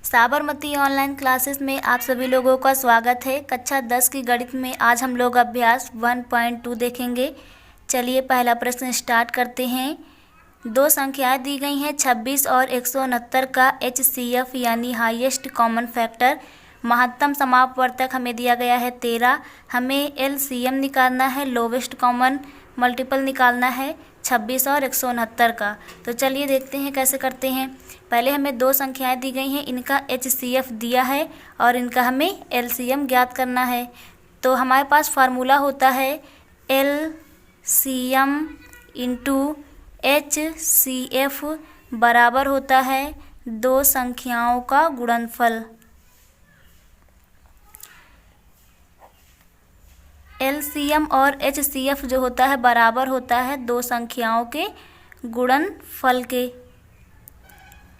Sabarmati online classes में आप सभी लोगों का स्वागत है। कक्षा 10 की गणित में आज हम लोग अभ्यास 1.2 देखेंगे। चलिए पहला प्रश्न स्टार्ट करते हैं। दो संख्याएं दी गई हैं 26 और 169 का HCF यानी हाईएस्ट कॉमन फैक्टर, महत्तम समापवर्तक हमें दिया गया है 13। हमें LCM निकालना है, लोवेस्ट कॉमन मल्टीपल निकालना है 26 और 169 का। तो चलिए देखते हैं कैसे करते हैं। पहले हमें दो संख्याएं दी गई हैं, इनका HCF दिया है और इनका हमें LCM ज्ञात करना है। तो हमारे पास फार्मूला होता है LCM इंटू HCF बराबर होता है दो संख्याओं का गुणनफल। LCM और HCF जो होता है बराबर होता है दो संख्याओं के गुणनफल के।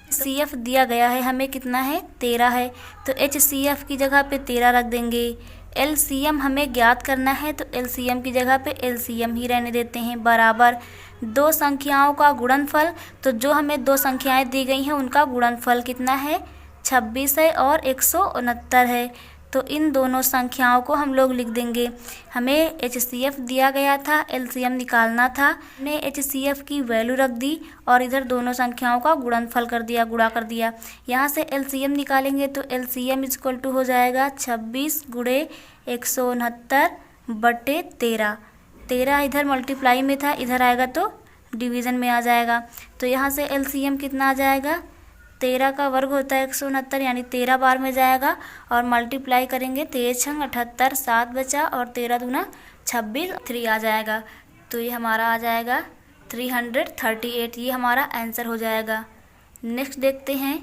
HCF दिया गया है, हमें कितना है 13 है, तो HCF की जगह पे 13 रख देंगे। LCM हमें ज्ञात करना है तो LCM की जगह पे LCM ही रहने देते हैं, बराबर दो संख्याओं का गुणनफल। तो जो हमें दो संख्याएं दी गई हैं उनका गुणनफल कितना है 26 है और 169 है। तो इन दोनों संख्याओं को हम लोग लिख देंगे। हमें HCF दिया गया था, LCM निकालना था, हमने HCF की वैल्यू रख दी और इधर दोनों संख्याओं का गुणनफल कर दिया, गुणा कर दिया। यहाँ से LCM निकालेंगे तो LCM इक्वल टू हो जाएगा 26 गुणे 169 बटे 13। 13 इधर मल्टीप्लाई में था, इधर आएगा तो डिवीज़न में आ जाएगा। तो यहाँ से LCM कितना आ जाएगा, 13 का वर्ग होता है 169 यानी 13 बार में जाएगा और मल्टीप्लाई करेंगे 13 छंग 78, 7 बचा और 13 दूना 26, 3 आ जाएगा। तो ये हमारा आ जाएगा 338, ये हमारा आंसर हो जाएगा। नेक्स्ट देखते हैं।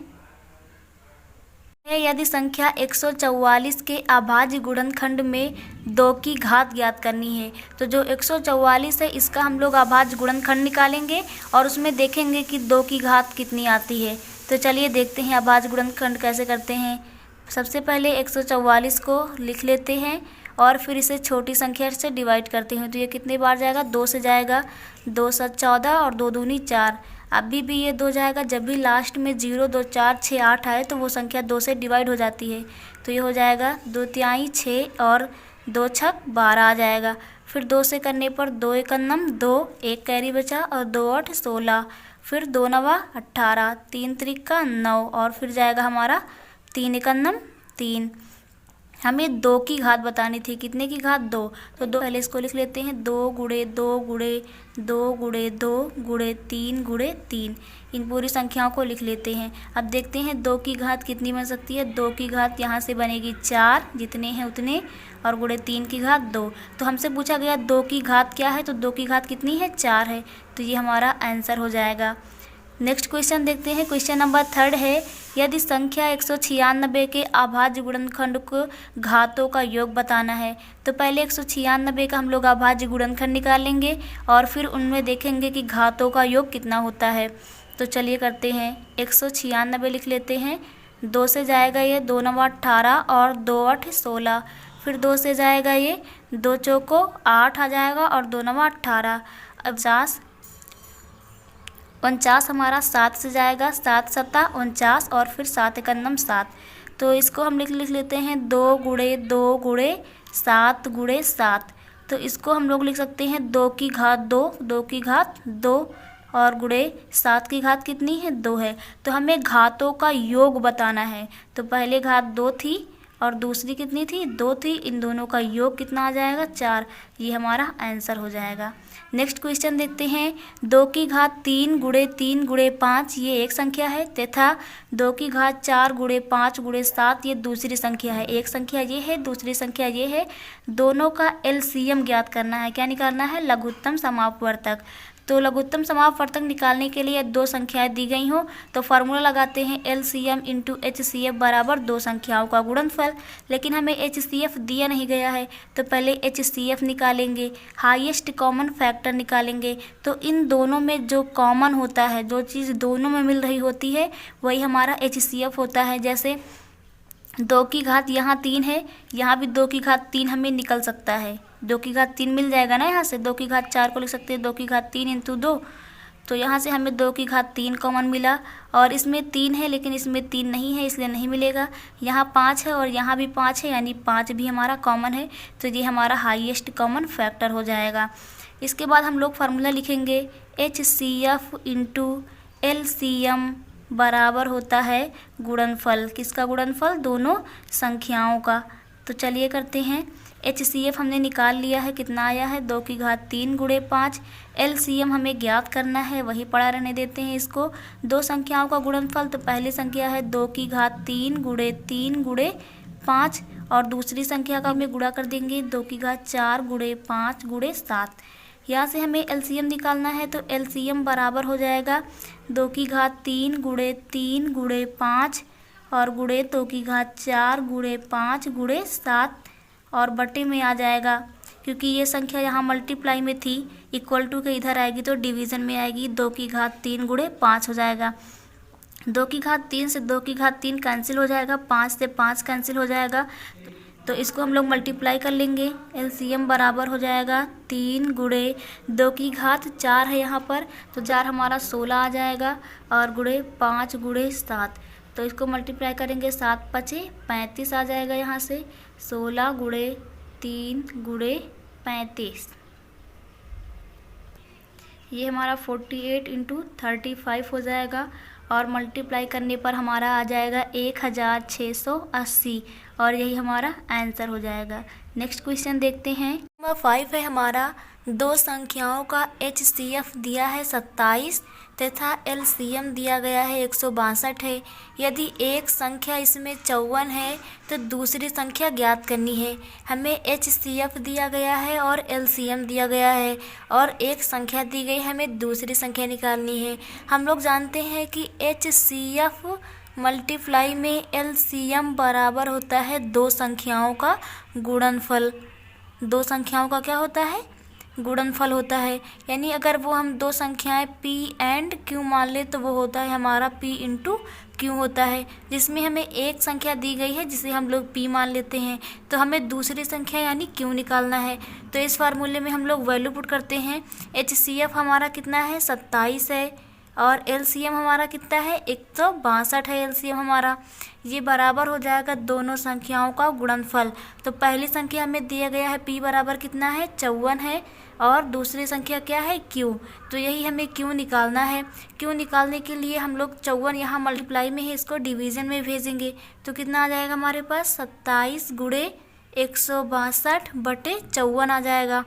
यदि संख्या 144 के अभाज्य गुणनखंड में 2 की घात ज्ञात करनी है, तो जो 144 है इसका हम लोग अभाज्य गुणनखंड निकालेंगे और उसमें देखेंगे कि 2 की घात कितनी आती है। तो चलिए देखते हैं अभाज्य गुणनखंड कैसे करते हैं। सबसे पहले 144 को लिख लेते हैं और फिर इसे छोटी संख्या से डिवाइड करते हैं। तो ये कितने बार जाएगा, 2 से जाएगा, 2 7 14 और 2 दूनी 4। अभी भी ये 2 जाएगा, जब भी लास्ट में 0 2 4 6 8 आए तो वो संख्या 2 से डिवाइड हो जाती है। तो ये हो जाएगा 2 तिहाई 6 और 2 छक 12 आ जाएगा। फिर 2 से करने पर 2 एकन्नम 2, 1 कैरी बचा और 2 8 16, फिर 2 नवा 18, 3 त्रिका 9 और फिर जाएगा हमारा 3 एकन्नम 3। हमें 2 की घात बतानी थी, कितने की घात 2, तो 2 पहले इसको लिख लेते हैं, 2 गुणे 2 गुणे 2 गुणे 2 गुणे 3 गुणे 3। इन पूरी संख्याओं को लिख लेते हैं। अब देखते हैं 2 की घात कितनी बन सकती है। 2 की घात यहाँ से बनेगी 4, जितने हैं उतने, और गुणे 3 की घात 2। तो हमसे पूछा गया 2 की घात क्या है, तो 2 की घात कितनी है 4 है, तो ये हमारा आंसर हो जाएगा। नेक्स्ट क्वेश्चन देखते हैं। क्वेश्चन नंबर 3 है, यदि संख्या 196 के अभाज्य गुणनखंड को घातों का योग बताना है, तो पहले 196 का हम लोग अभाज्य गुणनखंड निकालेंगे और फिर उनमें देखेंगे कि घातों का योग कितना होता है। तो चलिए करते हैं। 196 लिख लेते हैं। 2 से जाएगा ये 2 नवा 18 और 2 8 16, फिर 2 से जाएगा ये 2 चौको 8 आ जाएगा और 2 नवा 18। अब 49 हमारा 7 से जाएगा, 7 सत्ता 49 और फिर 7 एकन्नम 7। तो इसको हम लिख लेते हैं 2 गुणे 2 गुणे 7 गुणे 7। तो इसको हम लोग लिख सकते हैं 2 की घात 2, 2 की घात 2 और गुणे 7 की घात कितनी है 2 है। तो हमें घातों का योग बताना है। तो पहले घात 2 थी और दूसरी कितनी थी 2 थी, इन दोनों का योग कितना आ जाएगा 4। ये हमारा आंसर हो जाएगा। नेक्स्ट क्वेश्चन देखते हैं। 2 की घात 3 गुणे 3 गुणे 5 ये एक संख्या है, तथा 2 की घात 4 गुणे 5 गुणे 7 ये दूसरी संख्या है। एक संख्या ये है, दूसरी संख्या ये है। दोनों का LCM ज्ञात करना है। क्या निकालना है, लघुत्तम समापवर्तक। तो लघुत्तम समापवर्तक निकालने के लिए दो संख्याएं दी गई हो तो फार्मूला लगाते हैं LCM इंटू HCF बराबर दो संख्याओं का गुणनफल। लेकिन हमें HCF दिया नहीं गया है, तो पहले HCF निकालेंगे, हाईएस्ट कॉमन फैक्टर निकालेंगे। तो इन दोनों में जो कॉमन होता है, जो चीज़ दोनों में मिल रही होती है, वही हमारा HCF होता है। जैसे 2 की घात यहाँ 3 है, यहाँ भी 2 की घात 3 हमें निकल सकता है। 2 की घात 3 मिल जाएगा ना, यहाँ से 2 की घात 4 को लिख सकते हैं, 2 की घात 3 इंटू 2, तो यहाँ से हमें 2 की घात 3 कॉमन मिला, और इसमें 3 है लेकिन इसमें 3 नहीं है इसलिए नहीं मिलेगा। यहाँ 5 है और यहाँ भी 5 है, यानी 5 भी हमारा कॉमन है, तो ये हमारा हाईएस्ट कॉमन फैक्टर हो जाएगा। इसके बाद हम लोग फार्मूला लिखेंगे HCF इंटू LCM बराबर होता है गुणनफल। किसका गुणनफल? दोनों संख्याओं का। तो चलिए करते हैं। HCF हमने निकाल लिया है, कितना आया है 2 की घात 3 गुणे 5। LCM हमें ज्ञात करना है, वही पड़ा रहने देते हैं इसको। दो संख्याओं का गुणनफल, तो पहली संख्या है 2 की घात 3 गुणे 5, और दूसरी संख्या का हमें गुणा कर देंगे 2 की घात 4 गुणे 5 गुणे 7। यहाँ से हमें LCM निकालना है, तो LCM बराबर हो जाएगा 2 की घात 3 गुणे 5 और गुणे 2 की घात 4 गुणे 5 गुणे 7, और बटे में आ जाएगा क्योंकि ये संख्या यहाँ मल्टीप्लाई में थी, इक्वल टू के इधर आएगी तो डिवीज़न में आएगी। 2 की घात 3 गुणे 5 हो जाएगा। 2 की घात 3 से 2 की घात 3 कैंसिल हो जाएगा, 5 से 5 कैंसिल हो जाएगा, तो इसको हम लोग मल्टीप्लाई कर लेंगे। LCM बराबर हो जाएगा 3 गुणे 2 की घात 4 है यहाँ पर, तो 4 हमारा 16 आ जाएगा, और गुणे 5 गुणे 7, तो इसको मल्टीप्लाई करेंगे 7 पचे 35 आ जाएगा। यहाँ से 16 गुणे 3 गुणे 35, ये हमारा 48 इंटू 35 हो जाएगा, और मल्टीप्लाई करने पर हमारा आ जाएगा 1680, और यही हमारा आंसर हो जाएगा। नेक्स्ट क्वेश्चन देखते हैं। नंबर 5 है हमारा, दो संख्याओं का HCF दिया है 27 तथा LCM दिया गया है 162 है। यदि एक संख्या इसमें 54 है तो दूसरी संख्या ज्ञात करनी है। हमें HCF दिया गया है और LCM दिया गया है, और एक संख्या दी गई है, हमें दूसरी संख्या निकालनी है। हम लोग जानते हैं कि HCF मल्टीप्लाई में LCM बराबर होता है दो संख्याओं का गुणनफल। दो संख्याओं का क्या होता है? गुणनफल होता है। यानी अगर वो हम दो संख्याएं P एंड Q मान ले तो वो होता है हमारा P इंटू Q होता है, जिसमें हमें एक संख्या दी गई है जिसे हम लोग P मान लेते हैं, तो हमें दूसरी संख्या यानी Q निकालना है। तो इस फार्मूले में हम लोग वैल्यू पुट करते हैं। HCF हमारा कितना है 27 है, और LCM हमारा कितना है 162 है। LCM हमारा ये बराबर हो जाएगा दोनों संख्याओं का गुणनफल। तो पहली संख्या हमें दिया गया है P बराबर कितना है 54 है, और दूसरी संख्या क्या है Q, तो यही हमें Q निकालना है। Q निकालने के लिए हम लोग 54 यहाँ मल्टीप्लाई में है, इसको डिवीज़न में भेजेंगे, तो कितना आ जाएगा हमारे पास 27 गुणे 162 बटे 54 आ जाएगा।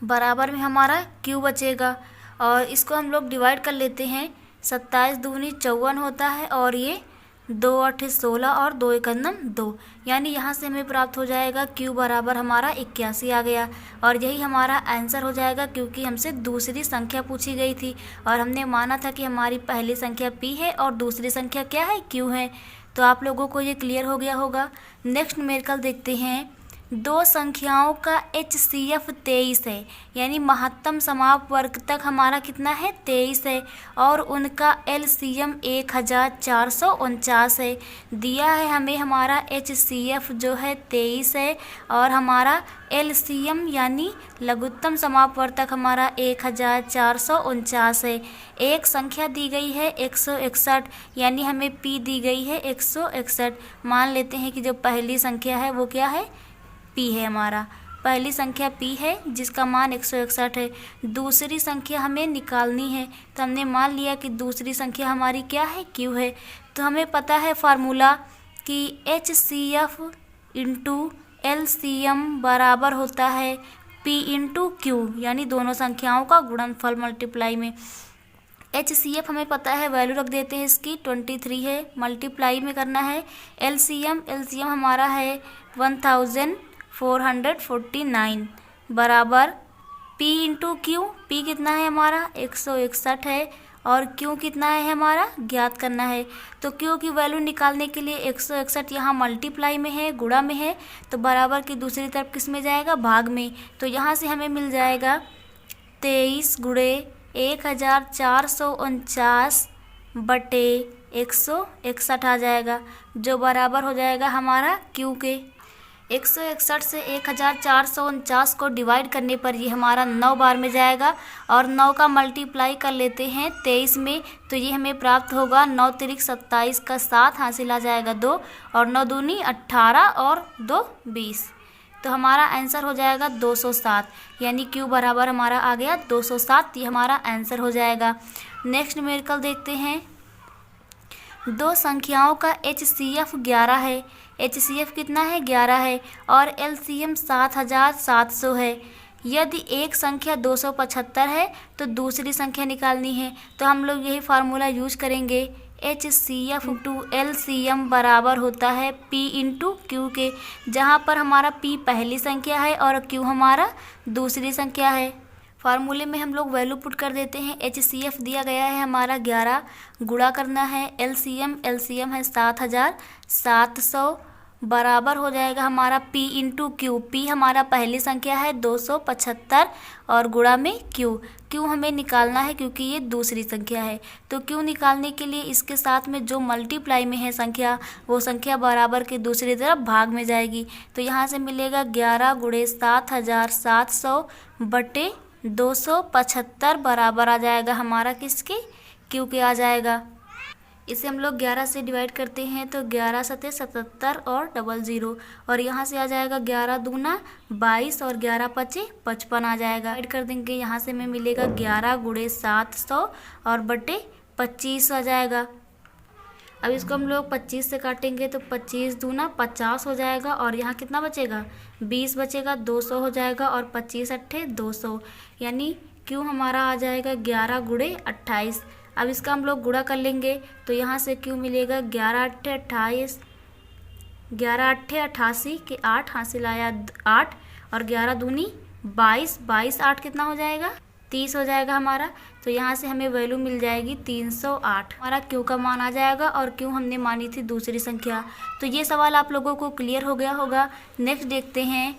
बराबर में हमारा Q बचेगा, और इसको हम लोग डिवाइड कर लेते हैं। 27 दूनी 54 होता है, और ये 2 8 16 और 2 1 2, यानी यहाँ से हमें प्राप्त हो जाएगा Q बराबर हमारा 81 आ गया, और यही हमारा आंसर हो जाएगा, क्योंकि हमसे दूसरी संख्या पूछी गई थी और हमने माना था कि हमारी पहली संख्या P है और दूसरी संख्या क्या है Q है। तो आप लोगों को ये क्लियर हो गया होगा। नेक्स्ट न्यूमेरिकल देखते हैं। दो संख्याओं का HCF 23 है, यानी महत्तम समाप वर्ग तक हमारा कितना है 23 है, और उनका LCM 1449 है। दिया है हमें हमारा HCF जो है 23 है, और हमारा LCM यानी लघुत्तम समाप वर्ग तक हमारा 1449 है। एक संख्या दी गई है 161, यानी हमें P दी गई है 161। मान लेते हैं कि जो पहली संख्या है वो क्या है P है। हमारा पहली संख्या P है जिसका मान 161 है। दूसरी संख्या हमें निकालनी है, तो हमने मान लिया कि दूसरी संख्या हमारी क्या है Q है। तो हमें पता है फार्मूला कि HCF इंटू LCM बराबर होता है P इंटू Q, यानी दोनों संख्याओं का गुणनफल मल्टीप्लाई में। HCF हमें पता है, वैल्यू रख देते हैं इसकी 23 है, मल्टीप्लाई में करना है। LCM हमारा है 1449 बराबर P इंटू Q। P कितना है हमारा 161 है, और Q कितना है हमारा ज्ञात करना है। तो Q की वैल्यू निकालने के लिए 161 यहाँ मल्टीप्लाई में है, गुणा में है, तो बराबर की दूसरी तरफ किस में जाएगा भाग में। तो यहाँ से हमें मिल जाएगा 23 गुणे 1449 बटे 161 आ जाएगा, जो बराबर हो जाएगा हमारा Q के। 161 से 1449 को डिवाइड करने पर ये हमारा 9 बार में जाएगा और 9 का मल्टीप्लाई कर लेते हैं 23 में, तो ये हमें प्राप्त होगा 9 तिरिक 27 का 7 हासिल आ जाएगा 2 और 9 दूनी 18 और 2 20। तो हमारा आंसर हो जाएगा 207, यानी Q बराबर हमारा आ गया 207। ये हमारा आंसर हो जाएगा। नेक्स्ट न्यूमेरिकल देखते हैं। दो संख्याओं का HCF 11 है। HCF कितना है? 11 है और LCM 7700 है। यदि एक संख्या 275 है तो दूसरी संख्या निकालनी है, तो हम लोग यही फार्मूला यूज करेंगे। HCF टू LCM बराबर होता है P इंटू Q के, जहाँ पर हमारा P पहली संख्या है और Q हमारा दूसरी संख्या है। फार्मूले में हम लोग वैल्यू पुट कर देते हैं। HCF दिया गया है हमारा 11, गुणा करना है LCM है 7700 बराबर हो जाएगा हमारा P इंटू Q। P हमारा पहली संख्या है 275 और गुणा में Q हमें निकालना है क्योंकि ये दूसरी संख्या है। तो Q निकालने के लिए इसके साथ में जो मल्टीप्लाई में है संख्या, वो संख्या बराबर के दूसरी तरफ भाग में जाएगी। तो यहाँ से मिलेगा 11 गुणे 7700 बटे 275 बराबर आ जाएगा हमारा किसके? Q के आ जाएगा। इसे हम लोग 11 से डिवाइड करते हैं तो 11 सते 77 और 00 और यहाँ से आ जाएगा 11 दूना 22 और 11 पचे 55 आ जाएगा। ऐड कर देंगे, यहाँ से हमें मिलेगा 11 गुणे 700 और बटे 25 आ जाएगा। अब इसको हम लोग 25 से काटेंगे तो 25 दूना 50 हो जाएगा और यहाँ कितना बचेगा? 20 बचेगा, 200 हो जाएगा और 25 अट्ठे 200, यानी Q हमारा आ जाएगा 11 गुणे 28। अब इसका हम लोग गुणा कर लेंगे तो यहाँ से Q मिलेगा 11 अट्ठे 28, 11 अट्ठे 88 के 8 हासिल आया 8 और 11 दूनी 22, 22 8 कितना हो जाएगा? 30 हो जाएगा हमारा। तो यहाँ से हमें वैल्यू मिल जाएगी 308। हमारा Q का मान आ जाएगा और Q हमने मानी थी दूसरी संख्या। तो ये सवाल आप लोगों को क्लियर हो गया होगा। नेक्स्ट देखते हैं।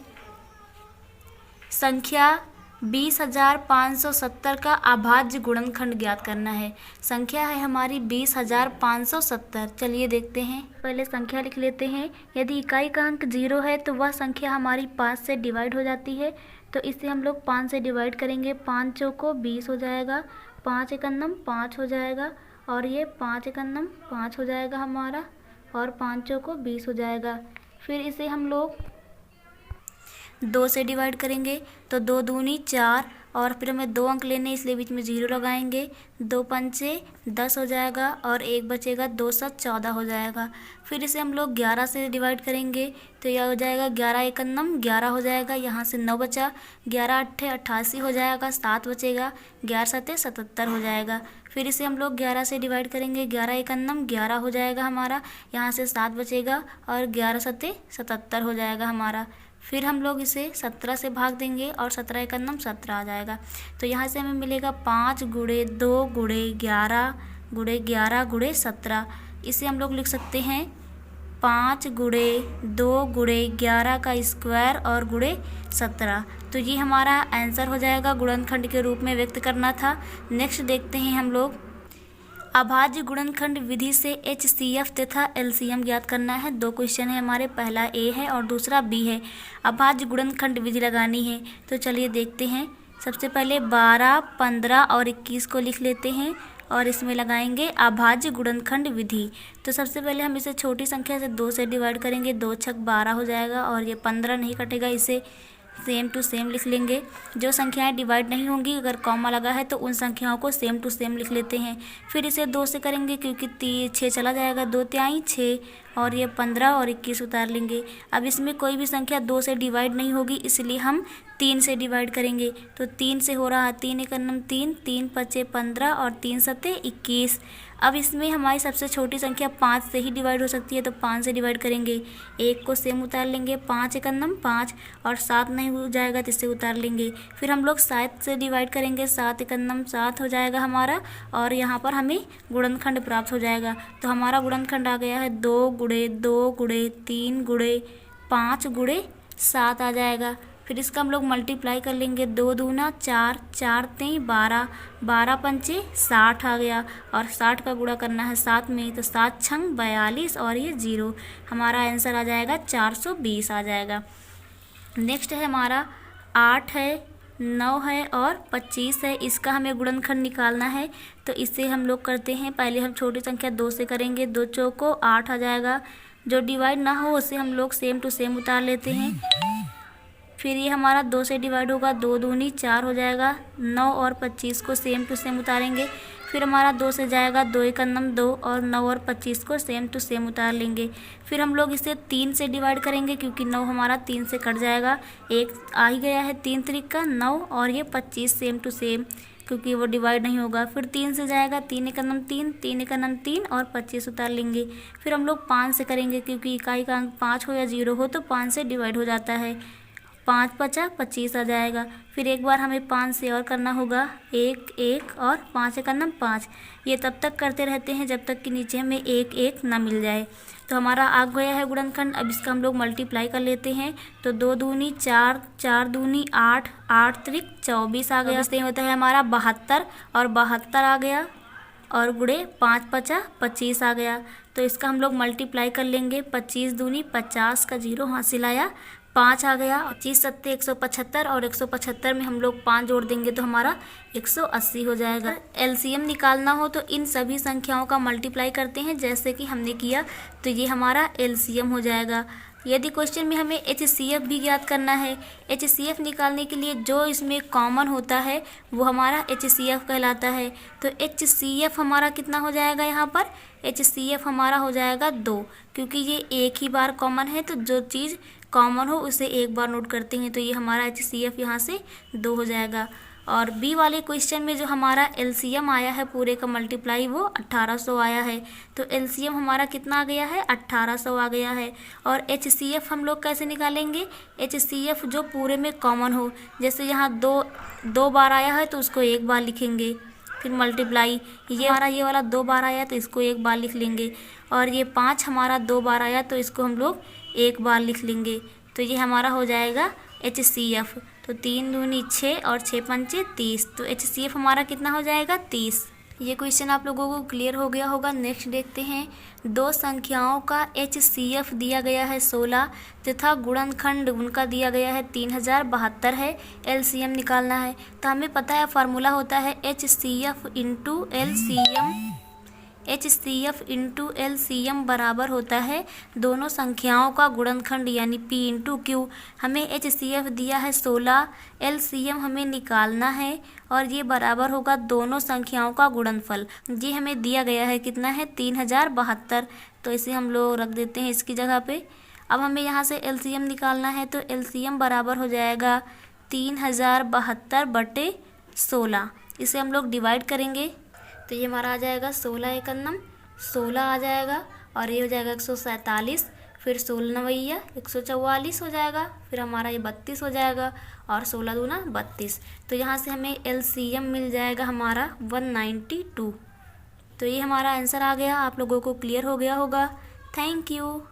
संख्या 20,570 का अभाज्य गुणनखंड ज्ञात करना है। संख्या है हमारी 20,570। चलिए देखते हैं। पहले संख्या लिख लेते हैं। यदि इकाई का अंक 0 है तो वह संख्या हमारी 5 से डिवाइड हो जाती है। तो इसे हम लोग 5 से डिवाइड करेंगे। 5 चौको 20 हो जाएगा, 5 एकन्नम 5 हो जाएगा और ये 5 एकन्नम 5 हो जाएगा हमारा और 5 चौको 20 हो जाएगा। फिर इसे हम लोग 2 से डिवाइड करेंगे तो 2 दूनी 4 और फिर हमें 2 अंक लेने, इसलिए बीच में 0 लगाएंगे। 2 पंचे 10 हो जाएगा और 1 बचेगा, 2 7 14 हो जाएगा। फिर इसे हम लोग 11 से डिवाइड करेंगे तो यह हो जाएगा 11 एकन्नम 11 हो जाएगा, यहाँ से 9 बचा, 11 अट्ठे 88 हो जाएगा, 7 बचेगा, 11 सते 77 हो जाएगा। फिर इसे हम लोग 11 से डिवाइड करेंगे, 11 एकन्नम 11 हो जाएगा हमारा, यहाँ से 7 बचेगा और 11 सते 77 हो जाएगा हमारा। फिर हम लोग इसे 17 से भाग देंगे और 17 एकन्नम 17 आ जाएगा। तो यहाँ से हमें मिलेगा 5 गुणे 2 गुणे 11 गुणे 11 गुणे 17। इसे हम लोग लिख सकते हैं 5 गुणे 2 गुणे 11 का स्क्वायर और गुणे 17। तो ये हमारा आंसर हो जाएगा, गुणनखंड के रूप में व्यक्त करना था। नेक्स्ट देखते हैं हम लोग। अभाज्य गुणनखंड विधि से HCF तथा LCM ज्ञात करना है। 2 क्वेश्चन है हमारे, पहला A है और दूसरा B है। अभाज्य गुणनखंड विधि लगानी है तो चलिए देखते हैं। सबसे पहले 12, 15 और 21 को लिख लेते हैं और इसमें लगाएंगे अभाज्य गुणनखंड विधि। तो सबसे पहले हम इसे छोटी संख्या से 2 से डिवाइड करेंगे। 2 छक 12 हो जाएगा और ये 15 नहीं कटेगा, इसे सेम टू सेम लिख लेंगे। जो संख्याएं डिवाइड नहीं होंगी, अगर कॉमा लगा है तो उन संख्याओं को सेम टू सेम लिख लेते हैं। फिर इसे 2 से करेंगे क्योंकि 6 चला जाएगा, 2 तिहाई 6 और ये 15 और 21 उतार लेंगे। अब इसमें कोई भी संख्या 2 से डिवाइड नहीं होगी, इसलिए हम 3 से डिवाइड करेंगे। तो 3 से हो रहा है 3 एकन्नम 3, 3 पचे 15 और 3 सते 21। अब इसमें हमारी सबसे छोटी संख्या 5 से ही डिवाइड हो सकती है, तो 5 से डिवाइड करेंगे। 1 को सेम उतार लेंगे, 5 एकन्नम 5 और 7 नहीं हो जाएगा तो इसे उतार लेंगे। फिर हम लोग 7 से डिवाइड करेंगे, 7 एकन्नम 7 हो जाएगा हमारा और यहाँ पर हमें गुणनखंड प्राप्त हो जाएगा। तो हमारा गुणनखंड आ गया है 2 गुणे 2 गुणे 3 गुणे 5 गुणे 7 आ जाएगा। फिर इसका हम लोग मल्टीप्लाई कर लेंगे, 2 दूना 4, 4 तेई 12, 12 पंचे 60 आ गया, और 60 का गुणा करना है 7 में, तो 7 छंग 42 और ये 0, हमारा आंसर आ जाएगा 420 आ जाएगा। नेक्स्ट है हमारा 8 है, 9 है और 25 है, इसका हमें गुणनखंड निकालना है। तो इससे हम लोग करते हैं, पहले हम छोटी संख्या 2 से करेंगे, 2 चौको 8 आ जाएगा, जो डिवाइड ना हो उसे हम लोग सेम टू सेम उतार लेते हैं। फिर ये हमारा 2 से डिवाइड होगा, 2 दूनी 4 हो जाएगा, 9 और 25 को सेम टू सेम उतारेंगे। फिर हमारा 2 से जाएगा, 2 एक 2 और 9 और 25 को सेम टू सेम उतार लेंगे। फिर हम लोग इसे 3 से डिवाइड करेंगे, क्योंकि 9 हमारा 3 से कट जाएगा, एक आ ही गया है 3 त्रिक का 9, और ये 25 सेम टू सेम, क्योंकि वो डिवाइड नहीं होगा। फिर 3 से जाएगा, 3 एक 3, 3 एक 3 और 25 उतार लेंगे। फिर हम लोग 5 से करेंगे, क्योंकि इकाई का अंक 5 हो या 0 हो तो 5 से डिवाइड हो जाता है, 5 पचा 25 आ जाएगा। फिर एक बार हमें 5 से और करना होगा, 1 1 और 5 एक 5, ये तब तक करते रहते हैं जब तक कि नीचे हमें 1 1 ना मिल जाए। तो हमारा आ गया है गुणनखंड। अब इसका हम लोग मल्टीप्लाई कर लेते हैं, तो 2 दूनी 4, 4 दूनी 8, 8 त्रिक 24 आ गया। इससे होता है हमारा 72 और 72 आ गया, और गुणे 5 पचा 25 आ गया। तो इसका हम लोग मल्टीप्लाई कर लेंगे, 25 दूनी 50 का 0 हासिल आया, 5 आ गया, 25 सत्ते 175 और 175 में हम लोग 5 जोड़ देंगे तो हमारा 180 हो जाएगा। एलसीएम निकालना हो तो इन सभी संख्याओं का मल्टीप्लाई करते हैं जैसे कि हमने किया, तो ये हमारा एलसीएम हो जाएगा। यदि क्वेश्चन में हमें एचसीएफ भी ज्ञात करना है, एचसीएफ निकालने के लिए जो इसमें कॉमन होता है वो हमारा एचसीएफ कहलाता है। तो एचसीएफ हमारा कितना हो जाएगा, यहाँ पर एचसीएफ हमारा हो जाएगा 2, क्योंकि ये एक ही बार कॉमन है, तो जो चीज़ कॉमन हो उसे एक बार नोट करते हैं, तो ये हमारा एचसीएफ यहाँ से 2 हो जाएगा। और बी वाले क्वेश्चन में जो हमारा एलसीएम आया है पूरे का मल्टीप्लाई, वो 1800 आया है, तो एलसीएम हमारा कितना आ गया है, 1800 आ गया है। और एचसीएफ हम लोग कैसे निकालेंगे, एचसीएफ जो पूरे में कॉमन हो, जैसे यहाँ 2 बार आया है तो उसको एक बार लिखेंगे, फिर मल्टीप्लाई, ये हमारा ये वाला 2 बार आया तो इसको एक बार लिख लेंगे, और ये 5 हमारा 2 बार आया तो इसको हम लोग एक बार लिख लेंगे, तो ये हमारा हो जाएगा एचसीएफ। तो 3 दूनी 6 और 6 पंचे 30, तो एचसीएफ हमारा कितना हो जाएगा 30। ये क्वेश्चन आप लोगों को क्लियर हो गया होगा। नेक्स्ट देखते हैं, 2 संख्याओं का एचसीएफ दिया गया है 16 तथा गुणनखंड उनका दिया गया है 3072 है, एलसीएम निकालना है। तो हमें पता है फार्मूला होता है HCF into LCM, HCF into LCM बराबर होता है दोनों संख्याओं का गुणनखंड यानी P इंटू क्यू। हमें एचसीएफ दिया है 16, एलसीएम हमें निकालना है, और ये बराबर होगा दोनों संख्याओं का गुणनफल। ये हमें दिया गया है कितना है 3072, तो इसे हम लोग रख देते हैं इसकी जगह पे। अब हमें यहाँ से एलसीएम निकालना है, तो एलसीएम बराबर हो जाएगा 3072 बटे 16, इसे हम लोग डिवाइड करेंगे, तो ये हमारा आ जाएगा 16 एक 16 आ जाएगा, और ये हो जाएगा 147, फिर 16 नवैया 144 हो जाएगा, फिर हमारा ये 32 हो जाएगा, और 16 दूना 32। तो यहाँ से हमें एलसीएम मिल जाएगा हमारा 192। तो ये हमारा आंसर आ गया। आप लोगों को क्लियर हो गया होगा। Thank you.